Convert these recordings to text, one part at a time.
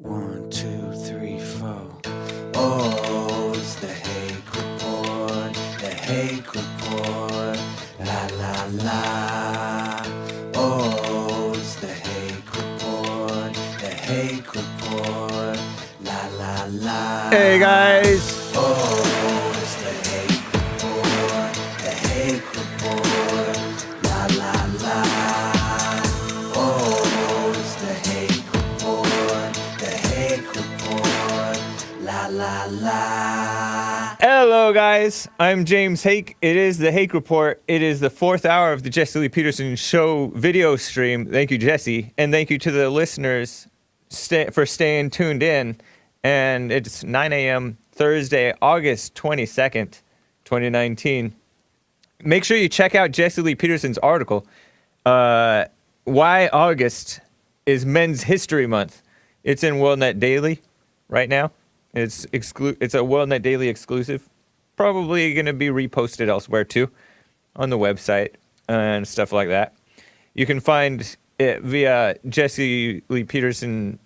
1, 2, 3, 4. Oh, it's the Hake Report, the Hake Report, la la la. Oh, it's the Hake Report, the Hake Report, la la la. Hey guys! Oh, it's the Hake Report, the Hake Report, la la la. Oh, it's the Hake Report, the Hake Report, la la la. Hello guys, I'm James Hake. It is the Hake Report. It is the 4th hour of the Jesse Lee Peterson Show video stream. Thank you, Jesse. And thank you to the listeners for staying tuned in. And it's 9 a.m. Thursday, August 22nd, 2019. Make sure you check out Jesse Lee Peterson's article, Why August is Men's History Month. It's in WorldNet Daily right now. It's a WorldNet Daily exclusive. Probably going to be reposted elsewhere too, on the website and stuff like that. You can find it via Jesse Lee Peterson's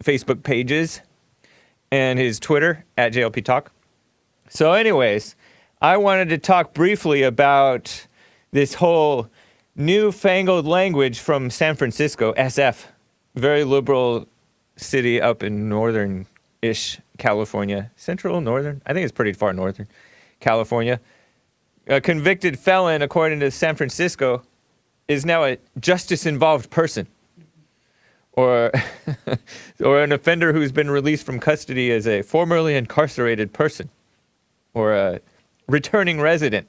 Facebook pages and his Twitter at JLP Talk. So anyways, I wanted to talk briefly about this whole newfangled language from San Francisco, SF, very liberal city up in northern-ish California. Central, northern? I think it's pretty far northern California. A convicted felon, according to San Francisco, is now a justice-involved person. Or an offender who's been released from custody as a formerly incarcerated person. Or a returning resident.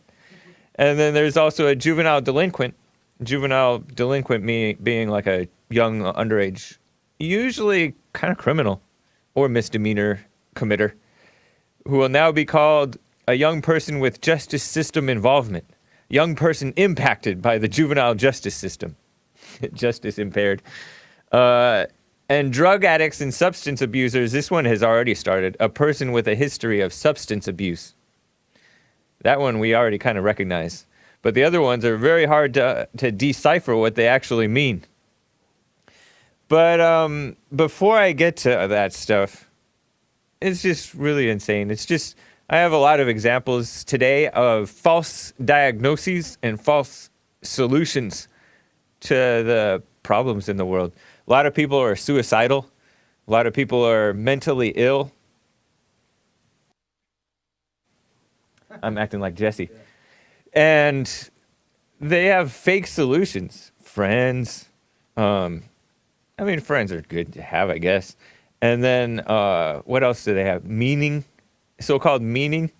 And then there's also a juvenile delinquent. Juvenile delinquent being like a young underage, usually kind of criminal or misdemeanor committer, who will now be called a young person with justice system involvement. Young person impacted by the juvenile justice system. Justice impaired. And drug addicts and substance abusers, this one has already started. A person with a history of substance abuse. That one we already kind of recognize. But the other ones are very hard to decipher what they actually mean. But before I get to that stuff, it's just really insane. It's just, I have a lot of examples today of false diagnoses and false solutions to the problems in the world. A lot of people are suicidal. A lot of people are mentally ill. I'm acting like Jesse. And they have fake solutions. Friends. Friends are good to have, I guess. And then, what else do they have? Meaning. So-called meaning.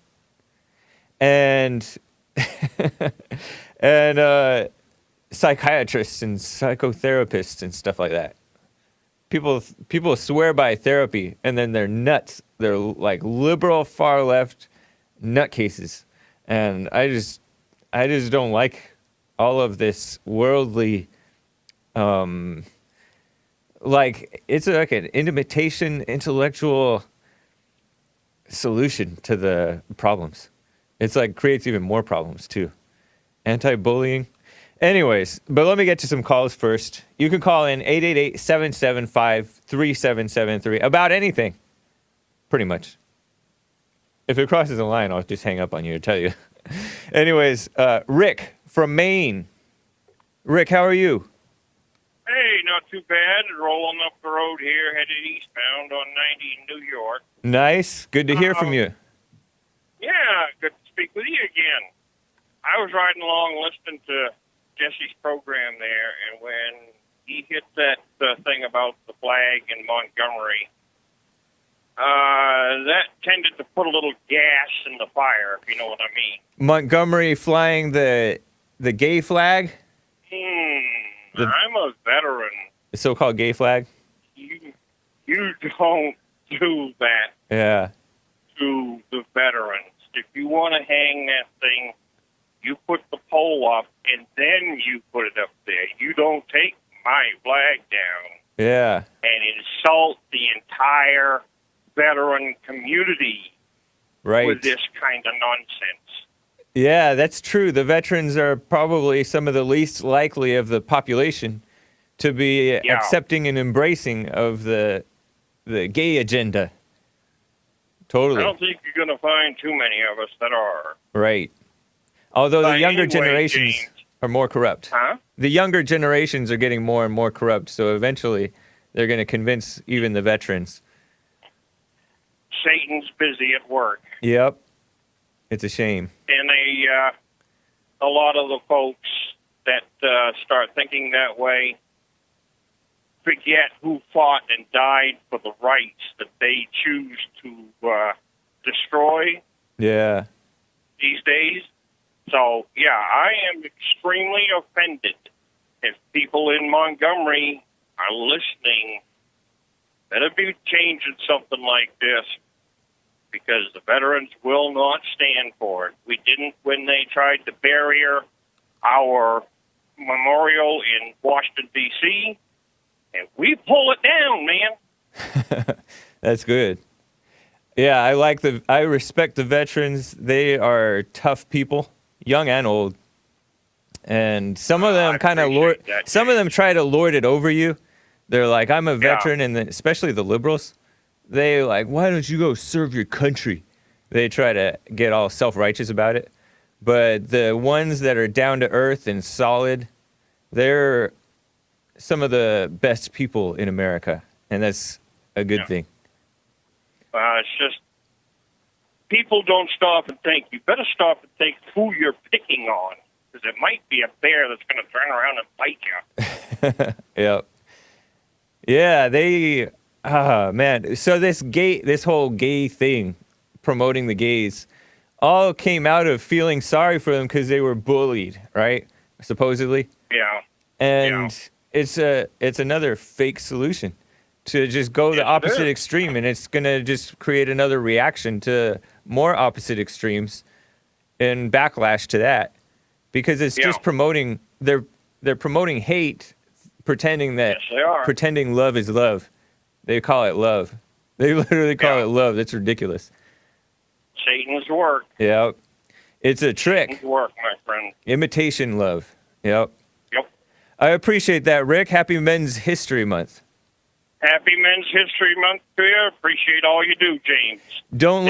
And, and psychiatrists and psychotherapists and stuff like that. People swear by therapy, and then they're nuts. They're like liberal, far-left nutcases. And I just don't like all of this worldly, it's like an imitation intellectual solution to the problems. It's like creates even more problems too. Anti-bullying. Anyways, but let me get to some calls first. You can call in 888-775-3773 about anything, pretty much. If it crosses the line, I'll just hang up on you and tell you. Anyways, Rick from Maine. Rick, how are you? Hey, not too bad. Rolling up the road here, headed eastbound on 90 in New York. Nice. Good to hear from you. Yeah, good to speak with you again. I was riding along listening to Jesse's program there, and when he hit that thing about the flag in Montgomary, that tended to put a little gas in the fire, if you know what I mean. Montgomery flying the gay flag? I'm a veteran. The so-called gay flag? You don't do that Yeah. to the veterans. If you want to hang that thing, you put the pole up, and then you put it up there. You don't take my flag down Yeah. and insult the entire veteran community Right. with this kind of nonsense. Yeah, that's true. The veterans are probably some of the least likely of the population to be accepting and embracing of the the gay agenda. I Totally. don't think you're going to find too many of us that are. Right. Although the younger Anyway, generations James. are more corrupt. Huh? The younger generations are getting more and more corrupt, so eventually they're going to convince even the veterans. Satan's busy at work. Yep. It's a shame. And a lot of the folks that start thinking that way forget who fought and died for the rights that they choose to destroy Yeah. these days. So, yeah, I am extremely offended if people in Montgomery are listening. Better be changing something like this, because the veterans will not stand for it. We didn't when they tried to bury our memorial in Washington, D.C., and we pull it down, man. That's good. Yeah, I respect the veterans. They are tough people, young and old. And some of them kind of some of them try to lord it over you. They're like, I'm a veteran, and especially the liberals. They like, why don't you go serve your country? They try to get all self-righteous about it. But the ones that are down to earth and solid, they're some of the best people in America, and that's a good thing. It's just people don't stop and think. You better stop and think who you're picking on, because it might be a bear that's going to turn around and bite you. Yep. Yeah, man. So this whole gay thing, promoting the gays, all came out of feeling sorry for them because they were bullied, right? Supposedly. Yeah. And it's another fake solution to just go the opposite extreme, and it's gonna just create another reaction to more opposite extremes and backlash to that, because it's just promoting they're promoting hate, pretending love is love. They call it love. They literally call it love. That's ridiculous. Satan's work. Yeah. It's a trick. Satan's work, my friend. Imitation love. Yep. Yep. I appreciate that, Rick. Happy Men's History Month. Happy Men's History Month to you. Appreciate all you do, James. God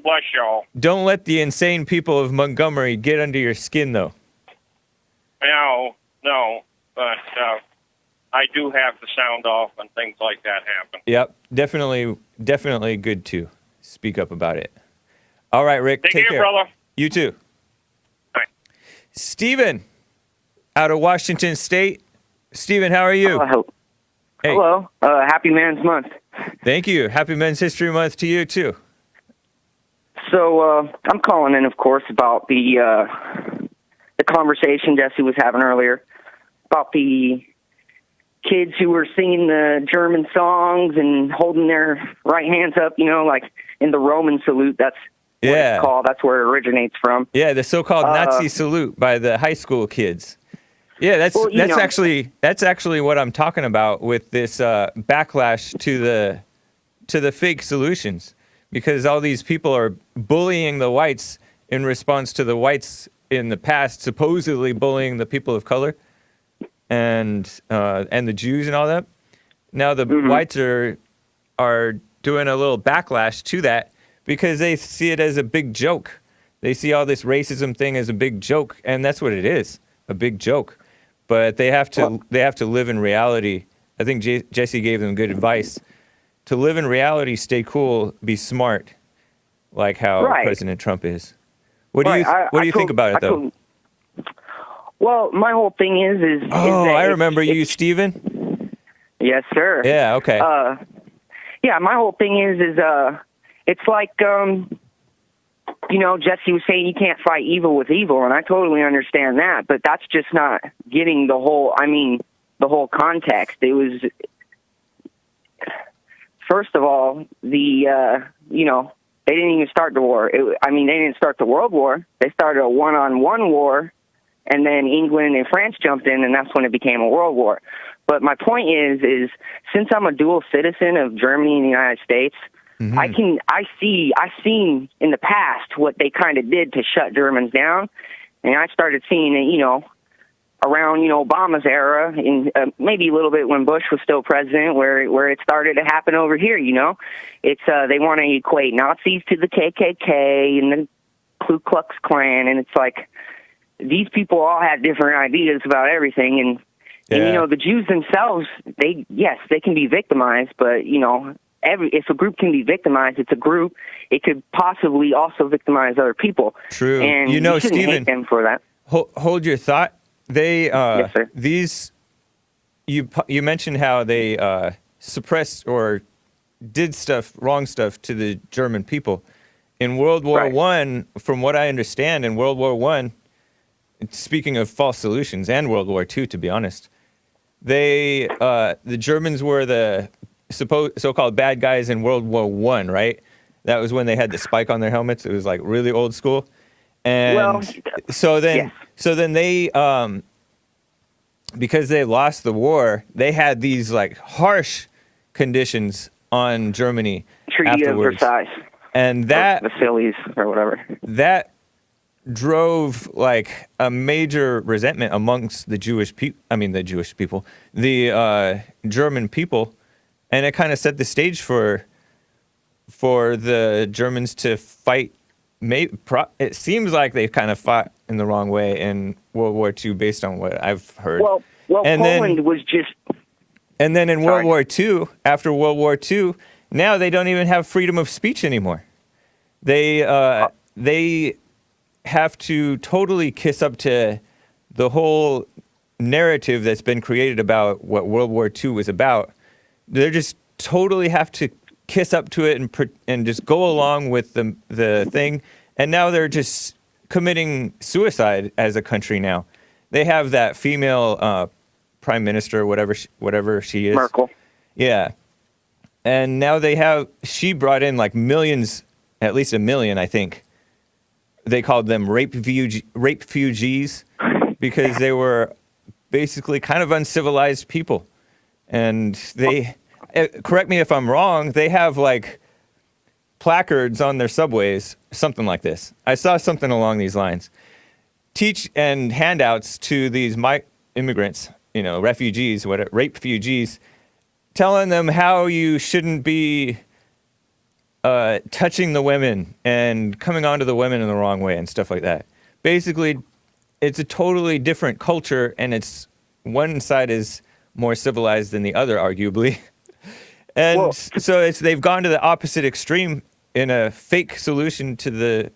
bless y'all. Don't let the insane people of Montgomery get under your skin, though. No, but I do have the sound off when things like that happen. Yep, definitely good to speak up about it. All right, Rick, take care, brother. You too. Bye. Steven, out of Washington State. Steven, how are you? Hey. Hello. Happy Men's Month. Thank you. Happy Men's History Month to you, too. So I'm calling in, of course, about the conversation Jesse was having earlier about the kids who were singing the German songs and holding their right hands up, like in the Roman salute. That's what it's called. That's where it originates from. Yeah, the so-called Nazi salute by the high school kids. Yeah, that's actually what I'm talking about with this backlash to the fake solutions, because all these people are bullying the whites in response to the whites in the past supposedly bullying the people of color and the Jews and all that. Now the whites are doing a little backlash to that because they see it as a big joke. They see all this racism thing as a big joke, and that's what it is, a big joke. But they have to live in reality. I think Jesse gave them good advice. To live in reality, stay cool, be smart, like how President Trump is. What do you think about it, though? Well, my whole thing is I remember you, Steven. Yes, sir. Yeah, okay. Yeah, my whole thing is it's like Jesse was saying you can't fight evil with evil, and I totally understand that, but that's just not getting the whole context. It was, first of all, they didn't even start the war. They didn't start the World War. They started a one-on-one war, and then England and France jumped in, and that's when it became a world war. But my point is since I'm a dual citizen of Germany and the United States, I've seen in the past what they kind of did to shut Germans down, and I started seeing it, around, Obama's era, and maybe a little bit when Bush was still president, where it started to happen over here. It's they want to equate Nazis to the KKK and the Ku Klux Klan, and it's like these people all have different ideas about everything, and the Jews themselves, they can be victimized, but if a group can be victimized, it's a group. It could possibly also victimize other people. True. And you shouldn't Stephen, hate them for that. Hold your thought. They yes, sir. You mentioned how they suppressed or did wrong stuff to the German people in World War I. From what I understand, in World War I, speaking of false solutions, and World War II, to be honest, the Germans were the so-called bad guys in World War I, right? That was when they had the spike on their helmets. It was like really old school. And so then they, because they lost the war, they had these like harsh conditions on Germany Treaty afterwards. of Versailles. And that, Versailles or whatever. That drove like a major resentment amongst the German people. And it kind of set the stage for the Germans to fight. It seems like they kind of fought in the wrong way in World War II, based on what I've heard. Well, Poland was just. And then in World War II, after World War II, now they don't even have freedom of speech anymore. They have to totally kiss up to the whole narrative that's been created about what World War II was about. They just totally have to kiss up to it and just go along with the thing. And now they're just committing suicide as a country now. They have that female prime minister, whatever she is. Merkel. Yeah. And now she brought in like millions, at least 1 million, I think. They called them rape refugees because they were basically kind of uncivilized people. And they, correct me if I'm wrong, they have like placards on their subways, something like this. I saw something along these lines. Teach and handouts to these immigrants, refugees, rape refugees, telling them how you shouldn't be touching the women and coming onto the women in the wrong way and stuff like that. Basically, it's a totally different culture, and one side is more civilized than the other, arguably. And so they've gone to the opposite extreme in a fake solution to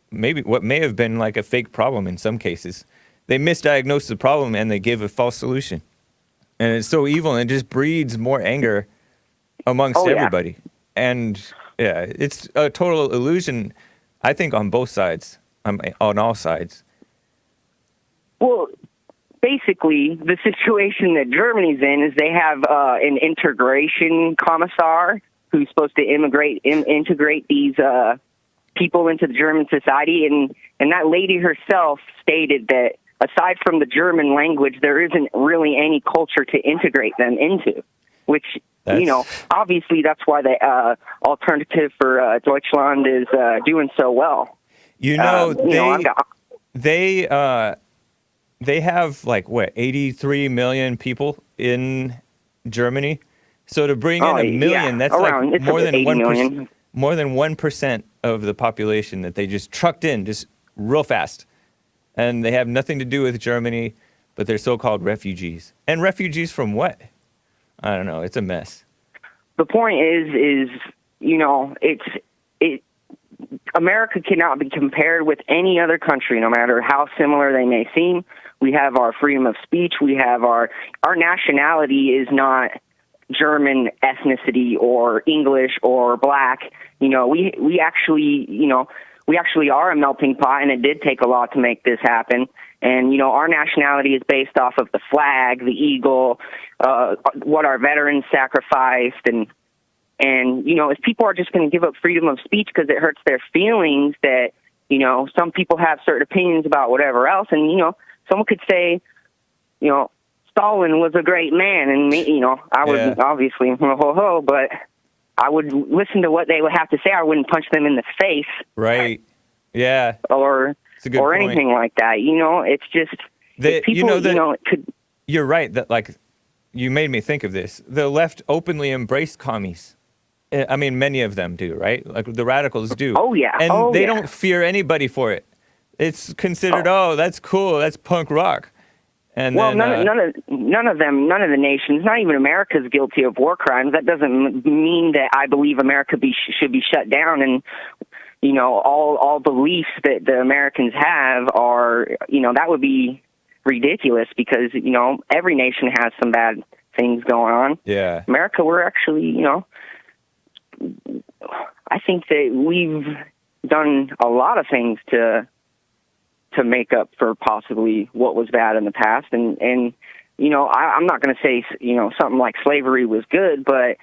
maybe what may have been like a fake problem in some cases. They misdiagnosed the problem and they gave a false solution. And it's so evil, and it just breeds more anger amongst everybody. And it's a total illusion, I think, on both sides, on all sides. Well, basically, the situation that Germany's in is they have an integration commissar who's supposed to integrate these people into the German society, and that lady herself stated that aside from the German language, there isn't really any culture to integrate them into, which, obviously that's why the Alternative for Deutschland is doing so well. They have like 83 million people in Germany. So to bring in 1 million, that's like more than 1%. More than 1% of the population that they just trucked in just real fast. And they have nothing to do with Germany, but they're so-called refugees. And refugees from what? I don't know. It's a mess. The point is America cannot be compared with any other country, no matter how similar they may seem. We have our freedom of speech. We have our nationality is not German ethnicity or English or black. We actually are a melting pot, and it did take a lot to make this happen. And, our nationality is based off of the flag, the eagle, what our veterans sacrificed. And if people are just going to give up freedom of speech because it hurts their feelings that, some people have certain opinions about whatever else. And, someone could say, Stalin was a great man. And me, I would obviously, but I would listen to what they would have to say. I wouldn't punch them in the face. Right. Yeah. Or anything like that. It's just, The, People, it could. you're right that like you made me think of this. The left openly embraced commies. I mean, many of them do, right? Like the radicals do. Oh, yeah. And Oh, they yeah. don't fear anybody for it. It's considered, oh, that's cool, that's punk rock. And Well, then, none of the nations, not even America, is guilty of war crimes. That doesn't mean that I believe America should be shut down. And all beliefs that the Americans have are, that would be ridiculous because every nation has some bad things going on. Yeah. America, we're actually, I think that we've done a lot of things to make up for possibly what was bad in the past. And I'm not going to say, something like slavery was good, but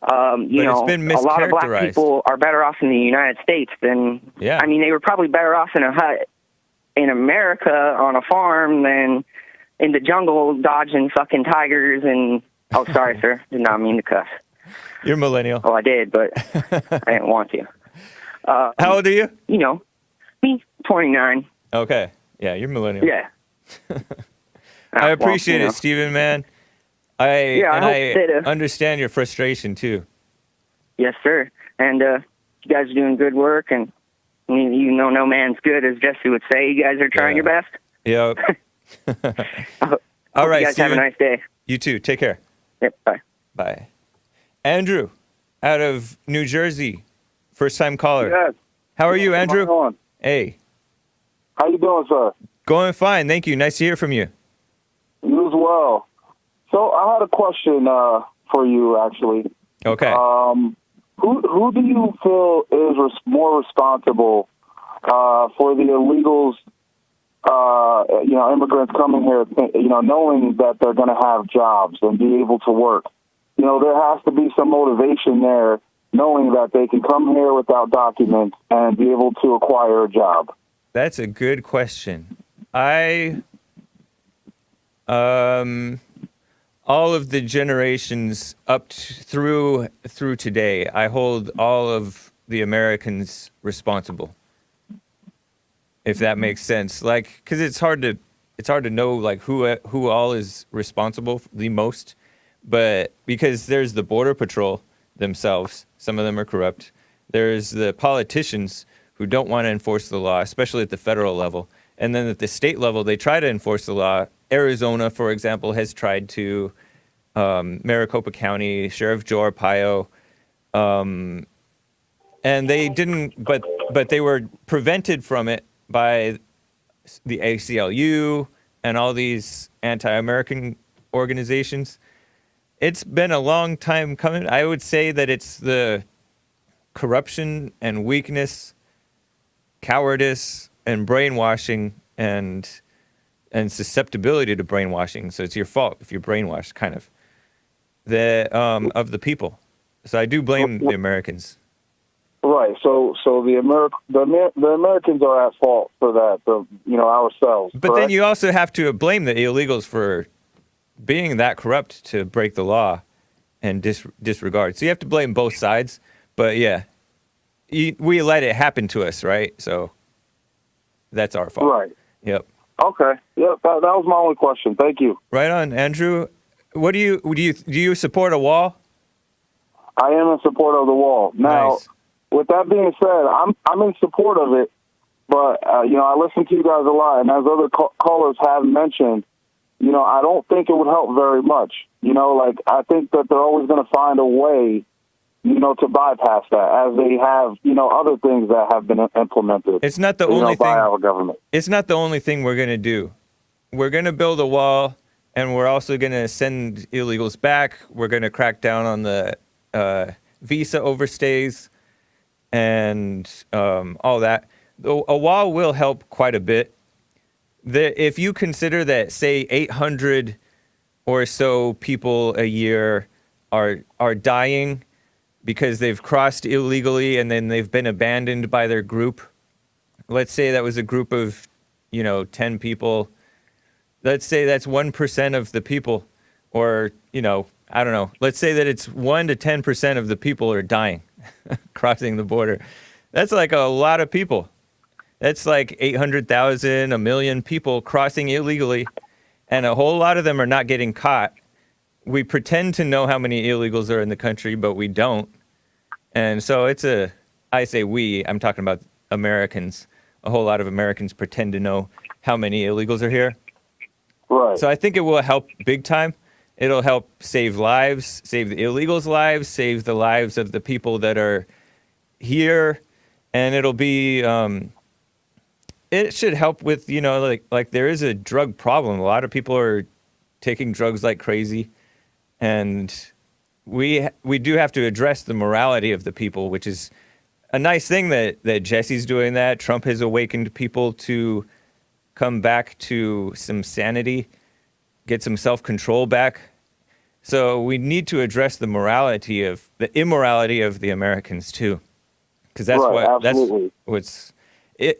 it's been a lot of black mischaracterized. people are better off in the United States than, Yeah. I mean, they were probably better off in a hut in America on a farm than in the jungle dodging fucking tigers and, oh, sorry, sir. Did not mean to cuss. You're millennial. Oh, I did, but I didn't want to. How old are you? Me, 29. Okay. Yeah, you're millennial. Yeah. I appreciate it, Steven, man. I understand your frustration, too. Yes, sir. And you guys are doing good work, and no man's good, as Jesse would say. You guys are trying your best. Yep. All right, you guys Steven. have a nice day. You too. Take care. Yep, bye. Bye. Andrew, out of New Jersey, first-time caller. Yes. How are you, Andrew? What's going on? Hey. How you doing, sir? Going fine, thank you. Nice to hear from you. You as well. So I had a question for you, actually. Okay. Who do you feel is more responsible for the illegals, immigrants coming here, knowing that they're going to have jobs and be able to work? There has to be some motivation there, knowing that they can come here without documents and be able to acquire a job. That's a good question. All of the generations up through today, I hold all of the Americans responsible. If that makes sense, like, because it's hard to know like who all is responsible the most, but because there's the Border Patrol themselves, some of them are corrupt. There's the politicians who don't want to enforce the law, especially at the federal level, and then at the state level, they try to enforce the law. Arizona, for example, has tried to. Maricopa County, Sheriff Joe Arpaio, and they didn't, but they were prevented from it by the ACLU and all these anti-American organizations. It's been a long time coming. I would say that it's the corruption and weakness, cowardice and brainwashing and susceptibility to brainwashing. So it's your fault if you're brainwashed, kind of. Of the people. So I do blame the Americans. Right. So the Americans are at fault for that. Ourselves. But correct? then you also have to blame the illegals for being that corrupt to break the law and disregard. So you have to blame both sides. But yeah, we let it happen to us, right? So that's our fault. Right. Yep. Okay. Yep. That was my only question. Thank you. Right on, Andrew. What do you support a wall? I am in support of the wall. Now, Nice. With that being said, I'm in support of it, but I listen to you guys a lot, and as other callers have mentioned, I don't think it would help very much. I think that they're always going to find a way, to bypass that, as they have, other things that have been implemented. It's not the only by thing. our government. It's not the only thing we're going to do. We're going to build a wall, and we're also going to send illegals back. We're going to crack down on the visa overstays and all that. A wall will help quite a bit. If you consider that, say, 800 or so people a year are dying because they've crossed illegally and then they've been abandoned by their group. Let's say that was a group of, 10 people. Let's say that's 1% of the people, or, I don't know. Let's say that it's 1 to 10% of the people are dying crossing the border. That's like a lot of people. That's like 800,000, 1 million people crossing illegally. and a whole lot of them are not getting caught. We pretend to know how many illegals are in the country, but we don't. And so I say we, I'm talking about Americans. A whole lot of Americans pretend to know how many illegals are here. Right. So I think it will help big time. It'll help save lives, save the illegals' lives, save the lives of the people that are here, and it'll be. It should help with, like there is a drug problem. A lot of people are taking drugs like crazy, and we do have to address the morality of the people, which is a nice thing that Jesse's doing that. Trump has awakened people to come back to some sanity, get some self-control back. So we need to address the immorality of the Americans too, because that's absolutely.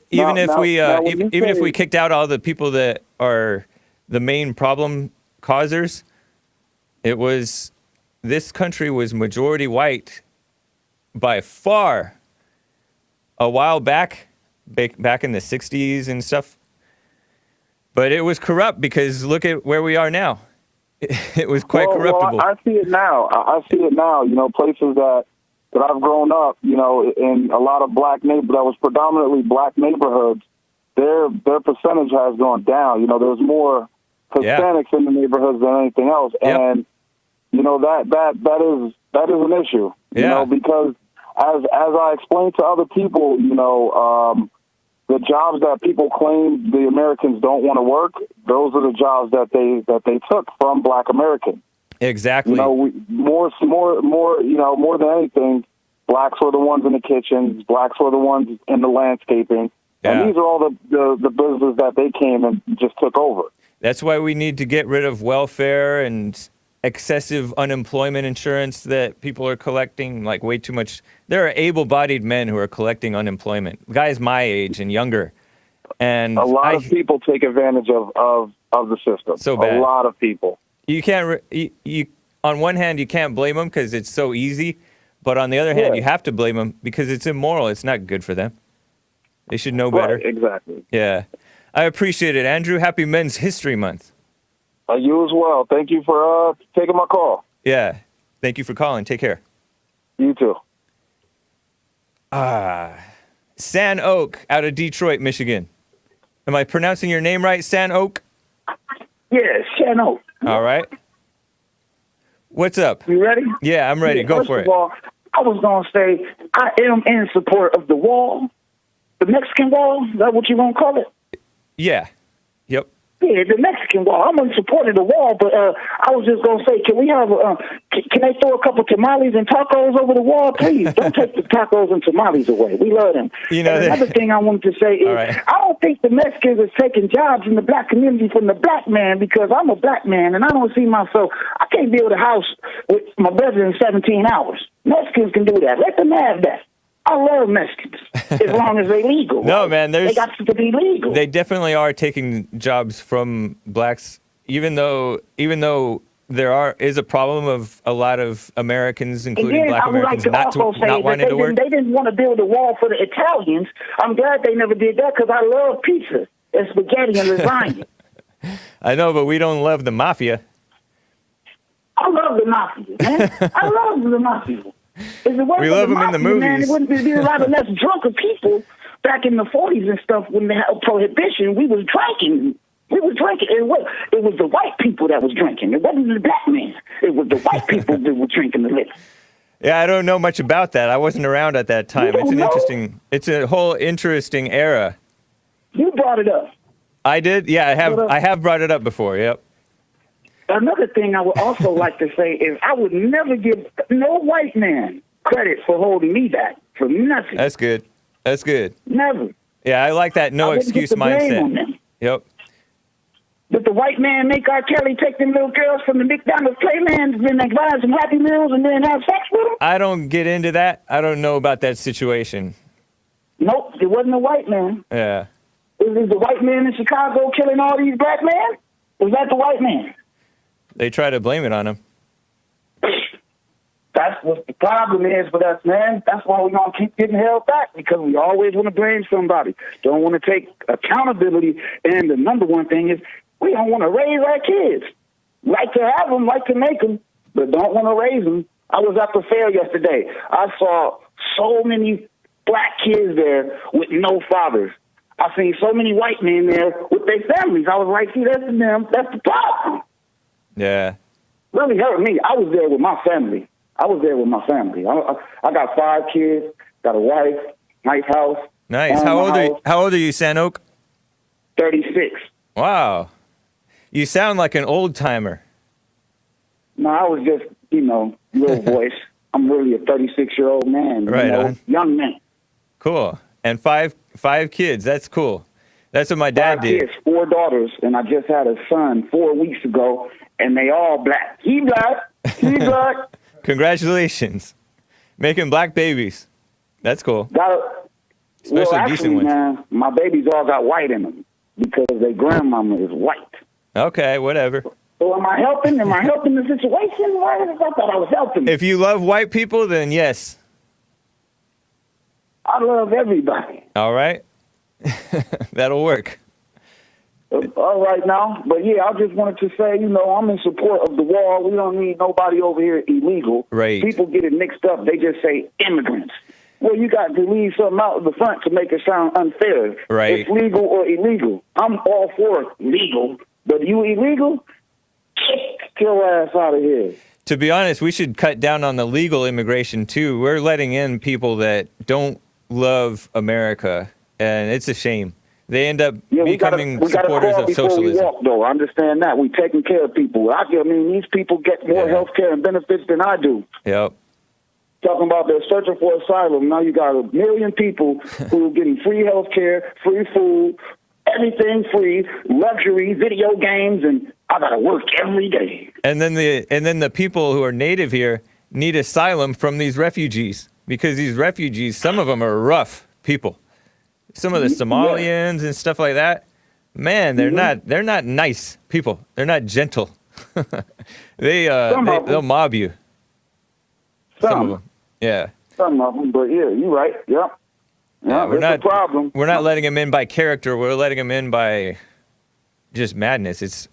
Even if we kicked out all the people that are the main problem causers, this country was majority white by far a while back in the 60s and stuff. But it was corrupt because look at where we are now. It was quite corruptible. I see it now. I see it now. Places that I've grown up, in a lot of black that was predominantly black neighborhoods, their percentage has gone down. There's more Hispanics in the neighborhoods than anything else. Yep. And, that is an issue, because as I explained to other people, the jobs that people claim the Americans don't want to work, those are the jobs that they took from black Americans. Exactly. More than anything, blacks were the ones in the kitchens, blacks were the ones in the landscaping, and these are all the businesses that they came and just took over. That's why we need to get rid of welfare and excessive unemployment insurance that people are collecting, like way too much. There are able-bodied men who are collecting unemployment, guys my age and younger. And a lot of people take advantage of the system. So bad. A lot of people. You can't. On one hand, you can't blame them because it's so easy, but on the other hand, you have to blame them because it's immoral. It's not good for them. They should know better. Right, exactly. Yeah, I appreciate it, Andrew. Happy Men's History Month. You as well. Thank you for taking my call. Yeah, thank you for calling. Take care. You too. San Oak out of Detroit, Michigan. Am I pronouncing your name right, San Oak? Yeah, San Oak. All right. What's up? You ready? Yeah, I'm ready. Go for it. First of all, I was going to say I am in support of the wall, the Mexican wall. Is that what you're going to call it? Yeah. Yep. Yeah, the Mexican wall. I'm in support of the wall, but I was just going to say, can we have, can they throw a couple tamales and tacos over the wall? Please, don't take the tacos and tamales away. We love them. Another thing I wanted to say is, I don't think the Mexicans are taking jobs in the black community from the black man because I'm a black man and I don't see myself, I can't build a house with my brother in 17 hours. Mexicans can do that. Let them have that. I love Mexicans as long as they're legal. No, man, they got to be legal. They definitely are taking jobs from blacks, even though there is a problem of a lot of Americans, including black Americans, not wanting to work. They didn't want to build a wall for the Italians. I'm glad they never did that because I love pizza and spaghetti and lasagna. I know, but we don't love the mafia. I love the mafia, man. I love the mafia. We love them in the movies. Man, it wouldn't be a lot of less drunken people back in the 40s and stuff when they had prohibition. We was drinking. It was the white people that was drinking. It wasn't the black man. It was the white people that were drinking the liquor. Yeah, I don't know much about that. I wasn't around at that time. It's a whole interesting era. You brought it up. I did? Yeah, I have brought it up before, yep. Another thing I would also like to say is I would never give no white man credit for holding me back for nothing. That's good. Never. Yeah, I like that no excuse mindset. Yep. Did the white man make R. Kelly take them little girls from the McDonald's playlands and then buy some Happy Meals and then have sex with them? I don't get into that. I don't know about that situation. Nope, it wasn't a white man. Yeah. Is the white man in Chicago killing all these black men? Was that the white man? They try to blame it on him. That's what the problem is with us, man. That's why we're going to keep getting held back, because we always want to blame somebody. Don't want to take accountability. And the number one thing is We don't want to raise our kids. Like to have them, like to make them, but don't want to raise them. I was at the fair yesterday. I saw so many black kids there with no fathers. I seen so many white men there with their families. I was like, see, that's the problem. Yeah. Really hurt me. I was there with my family. I got 5 kids, got a wife, nice house. Nice. How old are you, Sanoke? 36. Wow. You sound like an old timer. No, I was just, little voice. I'm really a 36-year-old man. Right on. Young man. Cool. And five kids. That's cool. That's what my dad 5 did. kids, 4 daughters, and I just had a son 4 weeks ago, and they all black. He black. He black. Congratulations. Making black babies. That's cool. Especially Actually, decent ones. Man, my babies all got white in them because their grandmama is white. Okay, whatever. So am I helping? Am I helping the situation? Why I thought I was helping. If you love white people, then yes. I love everybody. All right. That'll work. All right now. But yeah, I just wanted to say, I'm in support of the wall. We don't need nobody over here illegal. Right. People get it mixed up. They just say immigrants. Well, you got to leave something out of the front to make it sound unfair. Right. It's legal or illegal. I'm all for legal, but you illegal? Get your ass out of here. To be honest, we should cut down on the legal immigration too. We're letting in people that don't love America, and it's a shame. They end up becoming supporters of socialism. We walk, though. I understand that. We're taking care of people. These people get more health care and benefits than I do. Yep. Talking about they're searching for asylum. Now you got 1 million people who are getting free health care, free food, everything free, luxury, video games, and I gotta work every day. And then the people who are native here need asylum from these refugees, because these refugees, some of them are rough people. Some of the Somalians and stuff like that, man, they're not nice people. They're not gentle. They'll mob you. Some of them. Yeah. Some of them, but yeah, you're right. Yep. Yeah, we're not a problem. We're not letting them in by character. We're letting them in by just madness. It's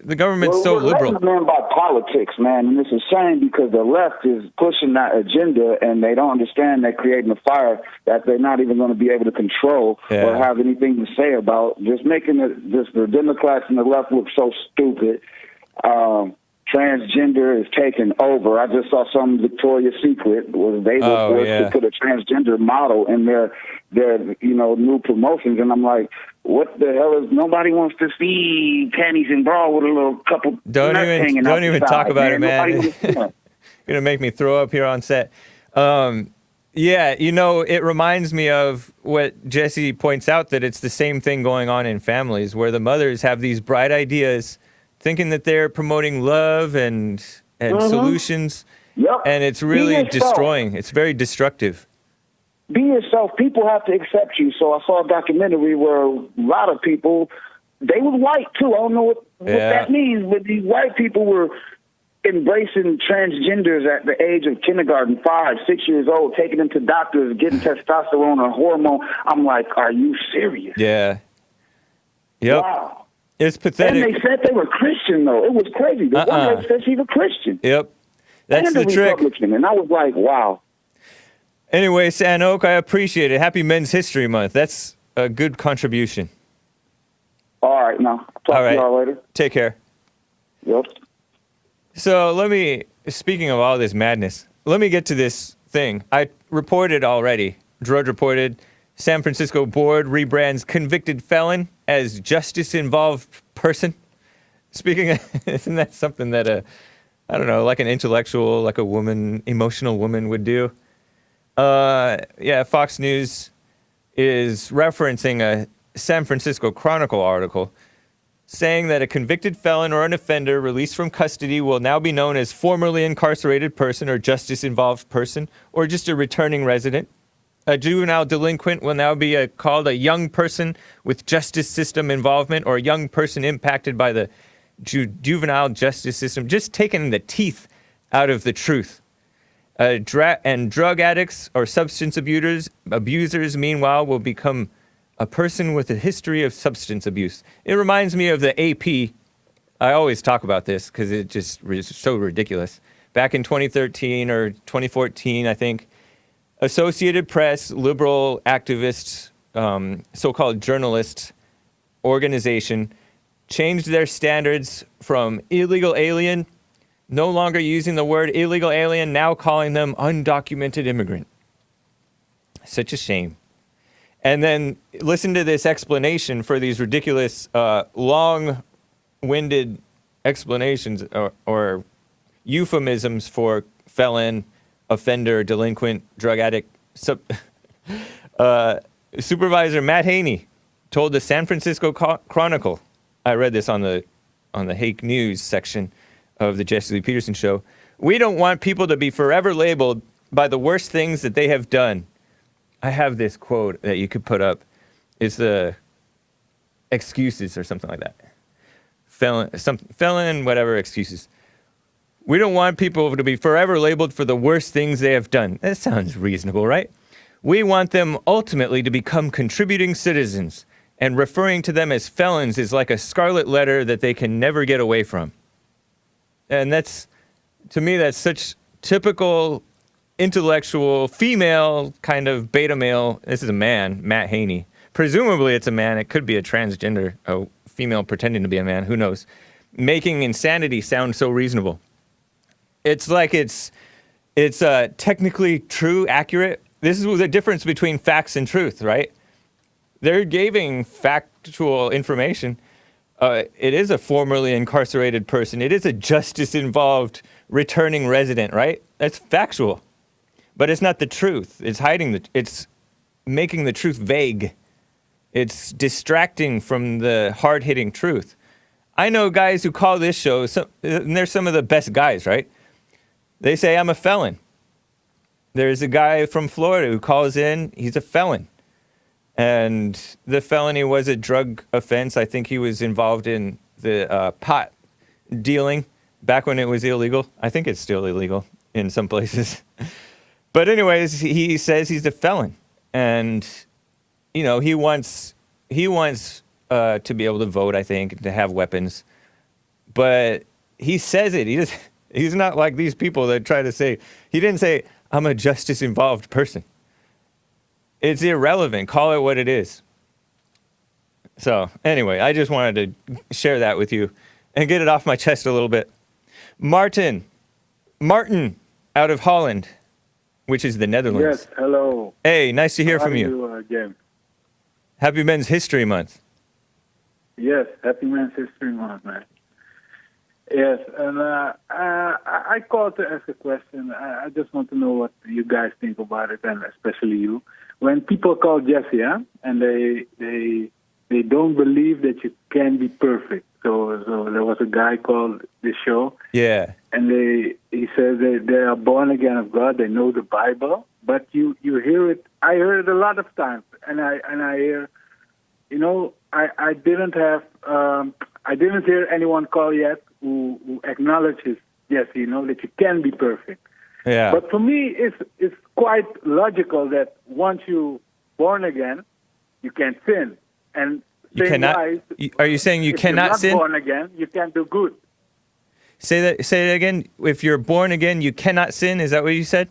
the government's so liberal. We're letting them in by politics, man, and it's a shame because the left is pushing that agenda, and they don't understand they're creating a fire that they're not even going to be able to control or have anything to say about. Just making the Democrats and the left look so stupid. Transgender is taking over. I just saw some Victoria's Secret where they were forced to put a transgender model in their new promotions, and I'm like, what the hell is? Nobody wants to see panties and bra with a little couple. Don't even talk about it, man. Gonna make me throw up here on set. It reminds me of what Jesse points out, that it's the same thing going on in families where the mothers have these bright ideas, thinking that they're promoting love and solutions, and it's really destroying. It's very destructive. Be yourself. People have to accept you. So I saw a documentary where a lot of people, they was white too. I don't know what that means, but these white people were embracing transgenders at the age of kindergarten, 5, 6 years old, taking them to doctors, getting testosterone or hormone. I'm like, are you serious? Yeah. Yep. Wow. It's pathetic. And they said they were Christian, though. It was crazy. The one lady said she's a Christian. Yep. That's the trick. And I was like, wow. Anyway, Sanoke, I appreciate it. Happy Men's History Month. That's a good contribution. All right, now. Talk to y'all later. Take care. Yep. So speaking of all this madness, let me get to this thing. I reported already, Drudge reported, San Francisco board rebrands convicted felon as justice-involved person. Speaking of, isn't that something that I don't know, like an intellectual, like a woman, emotional woman would do? Fox News is referencing a San Francisco Chronicle article saying that a convicted felon or an offender released from custody will now be known as formerly incarcerated person or justice-involved person, or just a returning resident. A juvenile delinquent will now be called a young person with justice system involvement, or a young person impacted by the juvenile justice system, just taking the teeth out of the truth. And drug addicts or substance abusers, meanwhile, will become a person with a history of substance abuse. It reminds me of the AP. I always talk about this because it just is so ridiculous. Back in 2013 or 2014, I think, Associated Press, liberal activists, so-called journalists organization changed their standards from illegal alien, no longer using the word illegal alien, now calling them undocumented immigrant. Such a shame. And then listen to this explanation for these ridiculous, long-winded explanations or euphemisms for felon, offender, delinquent, drug addict. Supervisor Matt Haney told the San Francisco Chronicle, I read this on the Hake News section of the Jesse Lee Peterson Show, we don't want people to be forever labeled by the worst things that they have done. I have this quote that you could put up. It's the excuses or something like that. Felon, whatever excuses. We don't want people to be forever labeled for the worst things they have done. That sounds reasonable, right? We want them ultimately to become contributing citizens, and referring to them as felons is like a scarlet letter that they can never get away from. And that's, to me, that's such typical intellectual female kind of beta male. This is a man, Matt Haney. Presumably it's a man. It could be a transgender, a female pretending to be a man. Who knows? Making insanity sound so reasonable. It's like it's technically true, accurate. This is the difference between facts and truth, right? They're giving factual information. It is a formerly incarcerated person. It is a justice-involved returning resident, right? That's factual. But it's not the truth. It's it's making the truth vague. It's distracting from the hard-hitting truth. I know guys who call this show, and they're some of the best guys, right? They say, I'm a felon. There's a guy from Florida who calls in, he's a felon. And the felony was a drug offense. I think he was involved in the pot dealing back when it was illegal. I think it's still illegal in some places. But anyways, he says he's a felon. And, you know, he wants to be able to vote, I think, to have weapons. But he says it. He's not like these people that try to say, he didn't say, I'm a justice-involved person. It's irrelevant. Call it what it is. So, anyway, I just wanted to share that with you and get it off my chest a little bit. Martin, out of Holland, which is the Netherlands. Yes, hello. Hey, nice to hear How from are you. James? Happy Men's History Month. Yes, happy Men's History Month, man. Yes, and I called to ask a question. I just want to know what you guys think about it, and especially you. When people call Jesse, and they don't believe that you can be perfect. So there was a guy called the show. Yeah. And he says they are born again of God. They know the Bible, but you hear it. I hear it a lot of times, and I hear, you know, I didn't hear anyone call yet who acknowledges, yes, you know, that you can be perfect. Yeah. But for me, it's quite logical that once you're born again, you can't sin. And you cannot. Are you saying you cannot sin? If you're not born again, you can't do good. Say that again. If you're born again, you cannot sin. Is that what you said?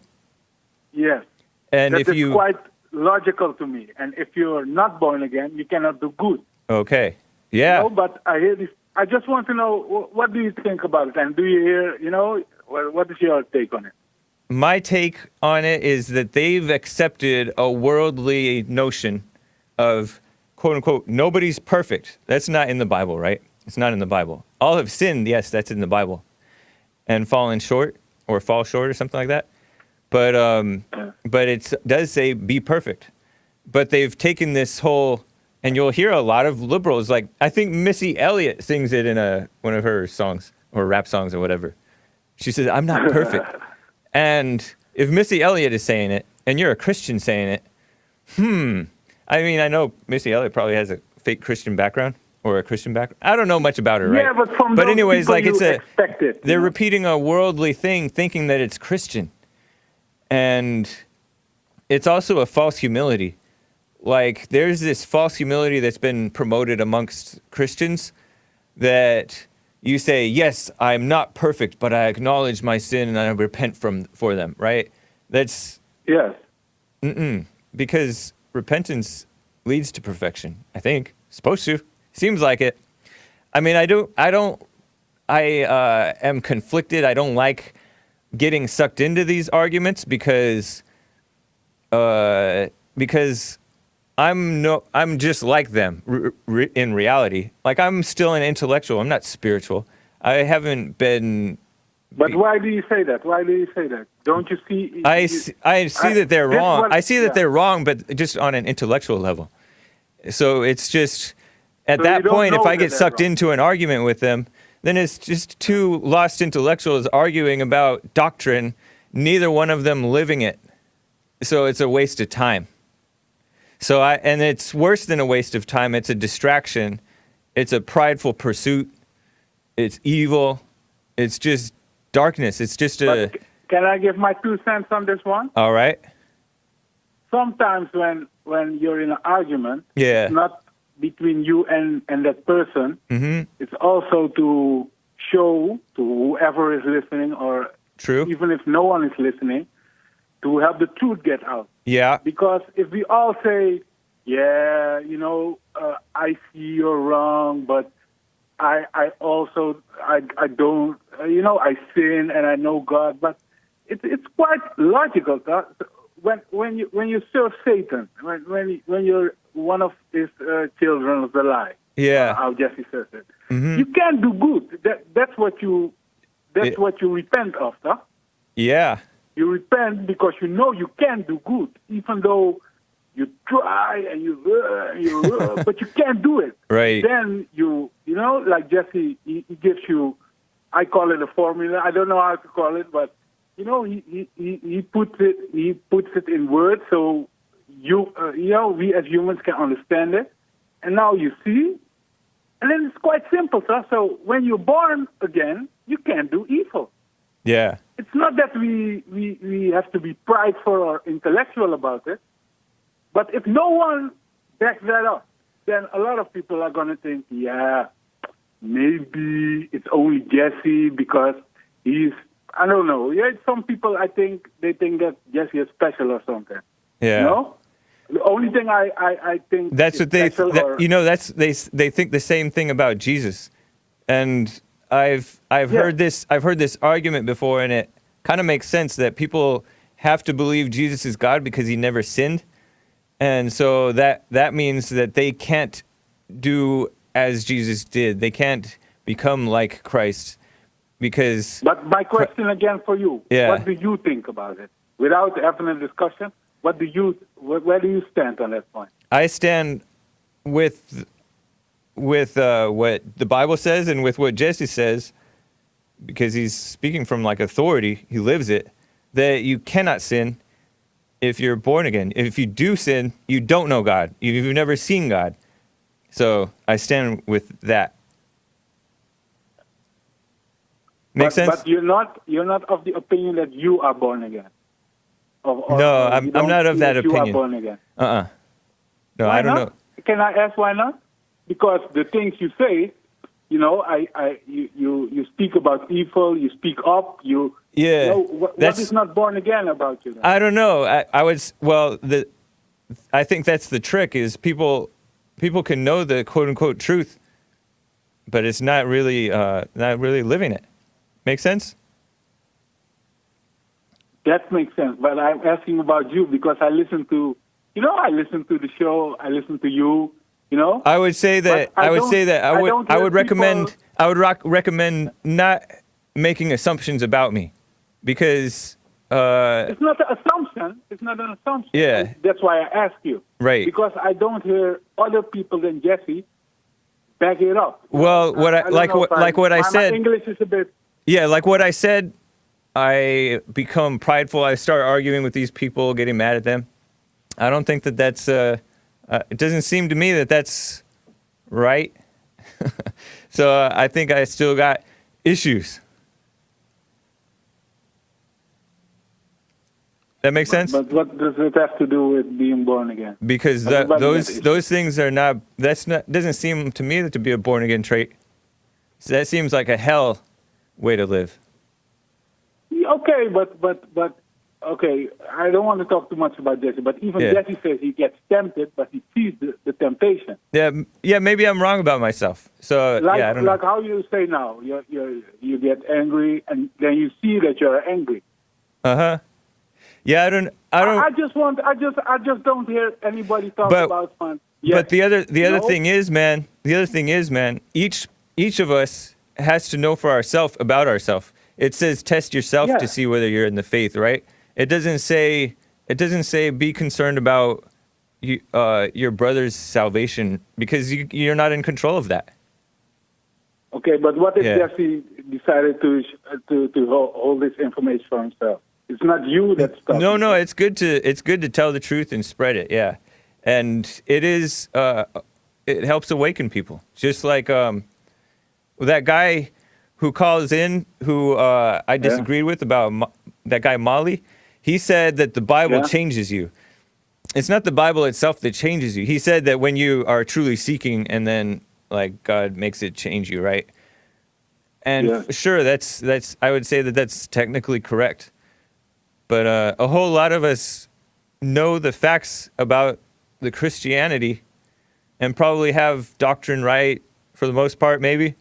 Yes. And that if is quite logical to me. And if you're not born again, you cannot do good. Okay. Yeah. You know, but I hear this. I just want to know, what do you think about it? And do you hear, you know, what is your take on it? My take on it is that they've accepted a worldly notion of, quote unquote, nobody's perfect. That's not in the Bible, right? It's not in the Bible. All have sinned, yes, that's in the Bible. And fallen short, or fall short, or something like that. But it does say be perfect. But they've taken this whole, and you'll hear a lot of liberals, like, I think Missy Elliott sings it in one of her songs, or rap songs, or whatever. She says, I'm not perfect. And if Missy Elliott is saying it, and you're a Christian saying it, I mean, I know Missy Elliott probably has a fake Christian background, or a Christian background. I don't know much about her, right? Yeah, but anyways, like they're repeating a worldly thing, thinking that it's Christian. And it's also a false humility. like there's this false humility that's been promoted amongst Christians that you say, yes, I'm not perfect, but I acknowledge my sin and I repent for them, right? That's Yes. because repentance leads to perfection, I think. Supposed to. Seems like it. I mean, I am conflicted. I don't like getting sucked into these arguments because I'm just like them in reality. Like I'm still an intellectual. I'm not spiritual. I haven't been. But why do you say that? Why do you say that? Don't you see? I see that they're wrong. I see that they're wrong, but just on an intellectual level. So it's just at So that you don't point, if know I get that they're sucked wrong. into an argument with them, then it's just two lost intellectuals arguing about doctrine, neither one of them living it. So it's a waste of time. And it's worse than a waste of time. It's a distraction. It's a prideful pursuit. It's evil. It's just darkness. It's just But can I give my 2 cents on this one? all right. Sometimes when you're in an argument, Yeah. it's not between you and that person. Mm-hmm. It's also to show to whoever is listening, or True. even if no one is listening, to help the truth get out. Yeah. Because if we all say, yeah, I see you're wrong, but I also don't, I sin and I know God, but it's quite logical. When you serve Satan, when you're one of his children of the lie, Yeah. how Jesse says it, Mhm. you can't do good. That's what you repent of, huh? Yeah. You repent because you know you can't do good, even though you try and but you can't do it. Right. Then like Jesse, he gives you, I call it a formula. I don't know how to call it, but he puts it in words so we as humans can understand it. And now you see, and then it's quite simple, sir. So when you're born again, you can't do evil. Yeah. It's not that we have to be prideful or intellectual about it, but if no one backs that up, then a lot of people are going to think, yeah, maybe it's only Jesse because he's, I don't know. Yeah, some people, they think that Jesse is special or something. Yeah. No? The only thing I think That's is what they special they think the same thing about Jesus. And I've heard this argument before, and it kind of makes sense that people have to believe Jesus is God because he never sinned. And so that means that they can't do as Jesus did. They can't become like Christ because... But my question again for you, what do you think about it? Without having a discussion, where do you stand on that point? I stand with what the Bible says and with what Jesse says, because he's speaking from like authority, he lives it, that you cannot sin if you're born again. If you do sin, you don't know God. You've never seen God. So I stand with that. Make sense? But you're not of the opinion that you are born again. No, I'm not of that opinion. You are born again. No, Why I don't not? know. Can I ask why not? Because the things you say, you speak about evil, you speak up, what is not born again about you then? I don't know. I think that's the trick is people can know the quote unquote truth, but it's not really living it. Make sense? That makes sense. But I'm asking about you because I listen to the show, I listen to you, I would say that I would recommend not making assumptions about me, because it's not an assumption. It's not an assumption. Yeah. That's why I asked you. Right. Because I don't hear other people than Jesse back it up. Well, what I said. My English is a bit. Yeah, like what I said. I become prideful. I start arguing with these people, getting mad at them. I don't think that that's. It doesn't seem to me that that's right. So I think I still got issues. That makes sense? But what does it have to do with being born again? Because those things are not. That's not. Doesn't seem to me to be a born again trait. So that seems like a hell way to live. Okay, but okay. I don't want to talk too much about Jesse, but even Jesse says he gets tempted, but he sees the temptation. Yeah. Maybe I'm wrong about myself. So I don't know. Like how you say now, you get angry, and then you see that you're angry. Yeah, I don't. I just don't hear anybody talk about fun. Yes. But the other thing is, man. Each of us has to know for ourselves about ourselves. It says test yourself to see whether you're in the faith, right? It doesn't say be concerned about your brother's salvation, because you're not in control of that. Okay, but what if Jesse decided to hold this information for himself? It's not you that's talking. No, it's good to tell the truth and spread it, yeah. And it is it helps awaken people. Just like that guy who calls in, who I disagreed with about that guy Molly. He said that the Bible changes you. It's not the Bible itself that changes you. He said that when you are truly seeking, and then like God makes it change you, right? And sure, that's I would say that's technically correct. But a whole lot of us know the facts about the Christianity and probably have doctrine right for the most part, maybe.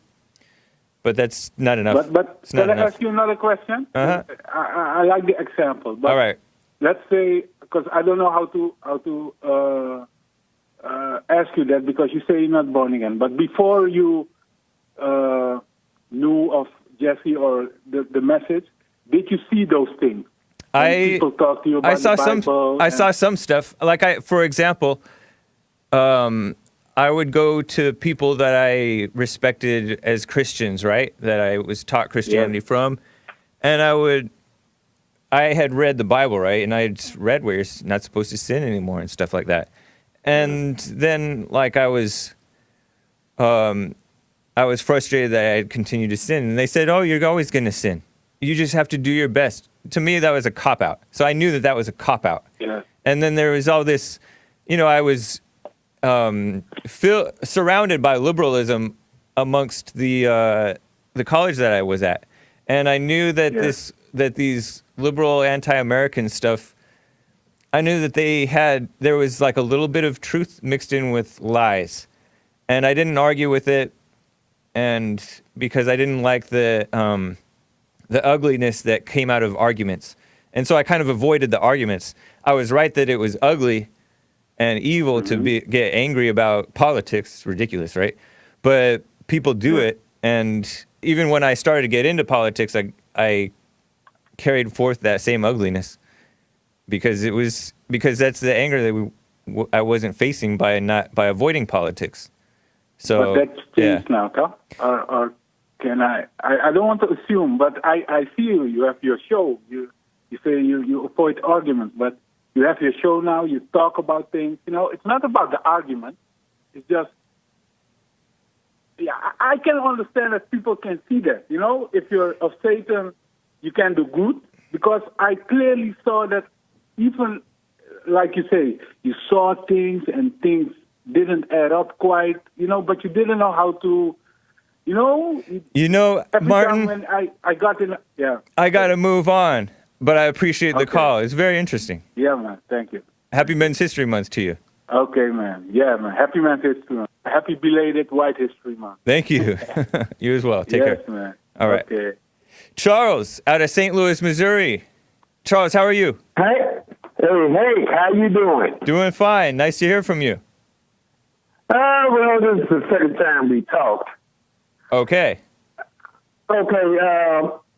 But that's not enough. But can I ask you another question? I like the example. But all right. Let's say, because I don't know how to ask you that, because you say you're not born again. But before you knew of Jesse or the message, did you see those things? People talk to you about the Bible. I saw some stuff. Like for example, I would go to people that I respected as Christians, right? That I was taught Christianity from, and I had read the Bible, right? And I had read where you're not supposed to sin anymore and stuff like that. And then, like, I was frustrated that I had continued to sin, and they said, "Oh, you're always going to sin. You just have to do your best." To me, that was a cop-out. So I knew that was a cop-out. Yeah. And then there was all this, I was surrounded by liberalism amongst the college that I was at, and I knew that these liberal anti-American stuff, I knew that there was like a little bit of truth mixed in with lies, and I didn't argue with it, and because I didn't like the ugliness that came out of arguments, and so I kind of avoided the arguments. I was right that it was ugly and evil to get angry about politics. It's ridiculous, right? But people do it, and even when I started to get into politics, I carried forth that same ugliness because that's the anger that I wasn't facing by avoiding politics. So, but that's changed now, Carl? Or can I don't want to assume, but I see you have your show. You say you avoid arguments, but you have your show now, you talk about things. It's not about the argument. It's just, I can understand that people can see that. If you're of Satan, you can do good, because I clearly saw that, even like you say, you saw things and things didn't add up quite, but you didn't know how to, every Martin, time when I got in, I got to move on, but I appreciate the call. It's very interesting. Yeah, man. Thank you. Happy Men's History Month to you. Okay, man. Yeah, man. Happy Men's History Month. Happy belated White History Month. Thank you. You as well. Take care. Yes, man. All right. Okay. Charles, out of St. Louis, Missouri. Charles, how are you? Hey, how you doing? Doing fine. Nice to hear from you. Well, this is the second time we talked. Okay. The